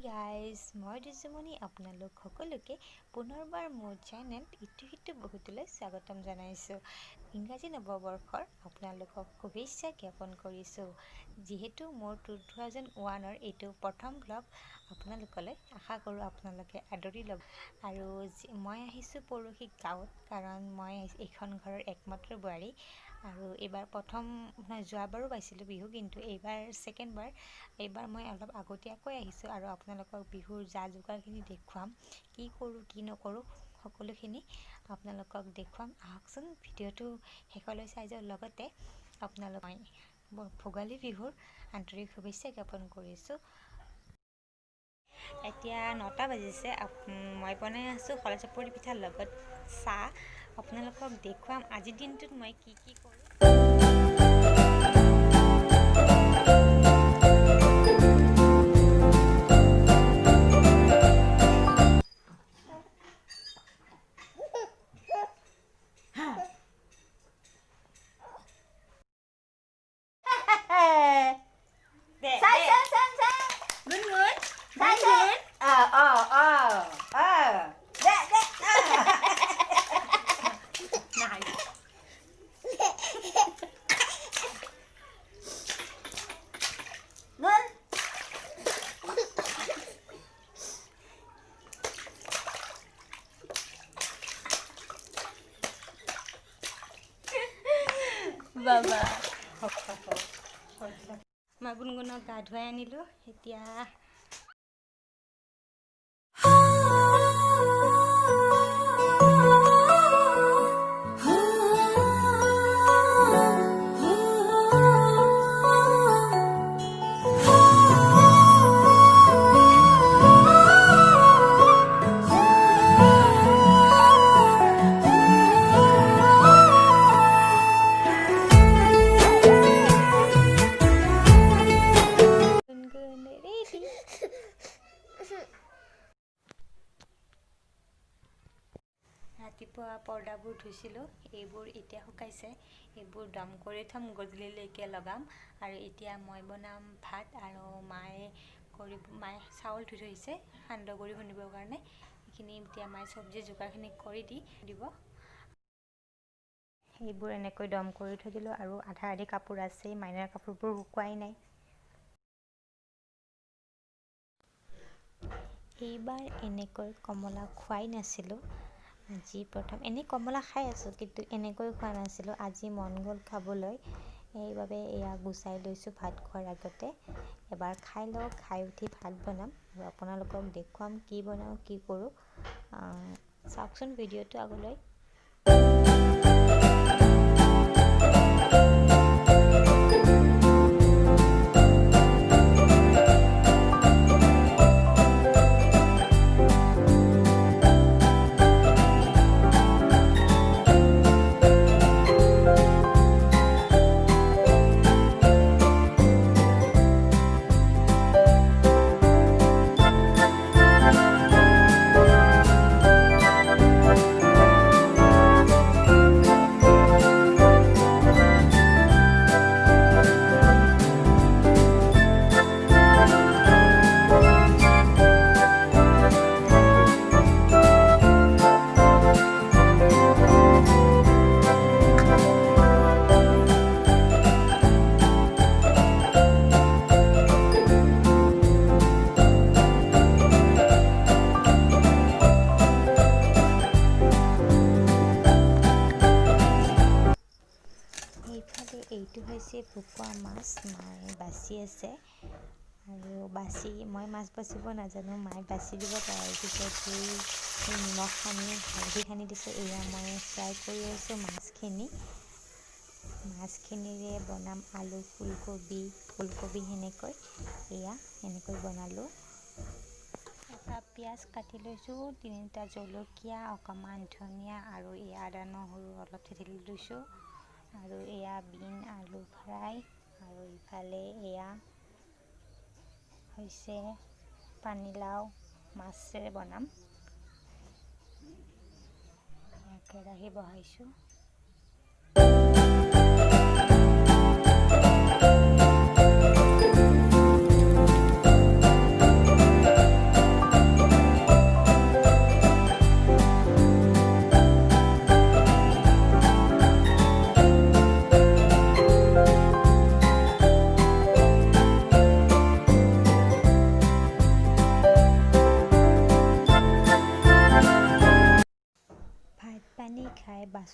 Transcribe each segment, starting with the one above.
Guys মই দিজুমণি আপোনালোক সকলোকে পুনৰবাৰ মোৰ চেনেল ইটো সিটো বহুতলৈ স্বাগতম জনাইছোঁ। ইংৰাজী নৱবৰ্ষৰ আপোনালোকক শুভেচ্ছা জ্ঞাপন কৰিছোঁ। যিহেতু মোৰ 2001ৰ এইটো প্ৰথম ব্লগ আপোনালোকলৈ, আশা কৰোঁ আপোনালোকে আদৰি ল'ব। আৰু মই আহিছোঁ পৰহি গাঁৱত, কাৰণ মই এইখন ঘৰৰ একমাত্ৰ বোৱাৰী। আৰু এইবাৰ প্ৰথম যোৱাবাৰো পাইছিলোঁ বিহু, কিন্তু এইবাৰ ছেকেণ্ডবাৰ। এইবাৰ মই অলপ আগতীয়াকৈ আহিছোঁ আৰু আপোনালোকক বিহুৰ যা যোগাৰখিনি দেখুৱাম, কি কৰোঁ কি নকৰোঁ সকলোখিনি আপোনালোকক দেখুৱাম। আহকচোন, ভিডিঅ'টো শেষলৈ চাই যাওঁ। লগতে আপোনালোক ভোগালী বিহুৰ আন্তৰিক শুভেচ্ছা জ্ঞাপন কৰিছোঁ। এতিয়া 9টা বাজিছে। মই বনাই আছোঁ খলা চাপৰি পিঠাৰ লগত চাহ। আপোনালোকক দেখুৱাম আজিৰ দিনটোত মই কি কি কৰোঁ। বাবা মই গুণগুণক গা ধুৱাই আনিলোঁ। এতিয়া ৰাতিপুৱা পৰ্দাবোৰ ধুইছিলোঁ, এইবোৰ এতিয়া শুকাইছে। এইবোৰ দম কৰি থ'ম, গধূলিলৈকে লগাম। আৰু এতিয়া মই বনাম ভাত, আৰু মায়ে চাউল ধুই থৈছে সান্দহ গুড়ি খুন্দিবৰ কাৰণে। সেইখিনি এতিয়া মায়ে চব্জি যোগাৰখিনি কৰি দিব। এইবোৰ এনেকৈ দম কৰি থৈ দিলোঁ, আৰু আধা আধি কাপোৰ আছেই, মাইনাৰ কাপোৰবোৰ শুকুৱাই নাই। এইবাৰ এনেকৈ কমলা খোৱাই নাছিলোঁ, আজি প্ৰথম। এনেই কমলা খাই আছোঁ, কিন্তু এনেকৈ খোৱা নাছিলোঁ। আজি মন গ'ল খাবলৈ, সেইবাবে এয়া গুচাই লৈছোঁ ভাত খোৱাৰ আগতে। এবাৰ খাই লওঁ, খাই উঠি ভাত বনাম আৰু আপোনালোকক দেখুৱাম কি বনাওঁ কি কৰোঁ। চাওকচোন ভিডিঅ'টো আগলৈ। এইটো হৈছে ভকুৱা মাছ, মায়ে বাচি আছে। আৰু মই মাছ বাচিব নাজানো, মায়ে বাচি দিব পাৰে। পিছত নিমখ সানি হালধি সানি দিছে। এয়া মই ফ্ৰাই কৰি আছোঁ মাছখিনিৰে বনাম আলু, ফুলকবি সেনেকৈ। এনেকৈ বনালোঁ। এটা পিঁয়াজ কাটি লৈছোঁ, 3টা জলকীয়া, অকণমান ধনিয়া, আৰু এয়া আদা নহৰু অলপ থেতেলি লৈছোঁ। আৰু এয়া বিন আলু ফ্ৰাই, আৰু ইফালে এয়া হৈছে পানীলাও মাছেৰে বনাম। কেৰাহী বহাইছোঁ।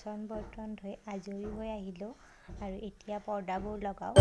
বাচন বৰ্তন ধুই আজৰি হৈ আহিলোঁ আৰু এতিয়া পৰ্দাবোৰ লগাওঁ।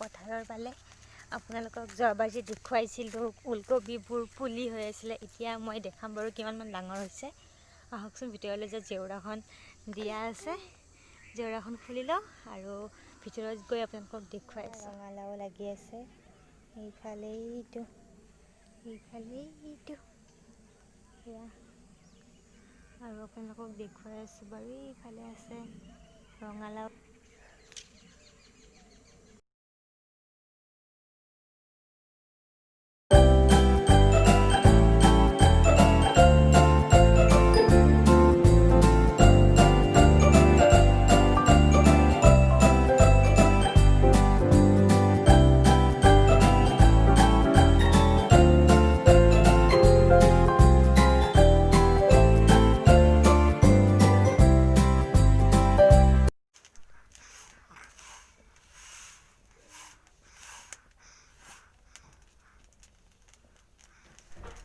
পথাৰৰ ফালে আপোনালোকক যোৱাবাৰ যে দেখুৱাইছিলোঁ ওলকবিবোৰ পুলি হৈ আছিলে, এতিয়া মই দেখাম বাৰু কিমানমান ডাঙৰ হৈছে। আহকচোন ভিতৰলৈ যে জেওৰাখন দিয়া আছে, জেওৰাখন খুলি লওঁ আৰু ভিতৰত গৈ আপোনালোকক দেখুৱাই আছোঁ। ৰঙালাও লাগি আছে, এইফালেইটো সেয়া, আৰু আপোনালোকক দেখুৱাই আছোঁ বাৰু। এইফালে আছে ৰঙালাও।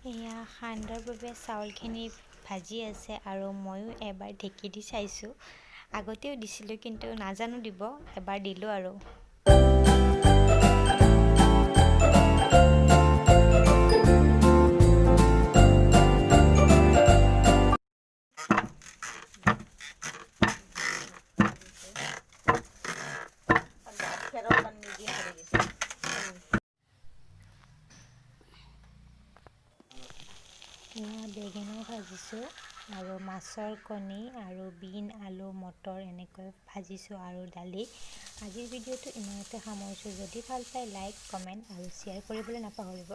এয়া সান্দৰ বাবে চাউলখিনি ভাজি আছে আৰু ময়ো এবাৰ ঢেঁকী দি চাইছোঁ। আগতেও দিছিলোঁ কিন্তু নাজানো দিব, এবাৰ দিলোঁ আৰু। এয়া বেঙেনা ভাজিছোঁ আৰু মাছৰ কণী আৰু বিন, আলু, মটৰ এনেকৈ ভাজিছোঁ আৰু দালি। আজিৰ ভিডিঅ'টো ইমানতে সামৰিছোঁ। যদি ভাল পায় লাইক, কমেণ্ট আৰু শ্বেয়াৰ কৰিবলৈ নাপাহৰিব।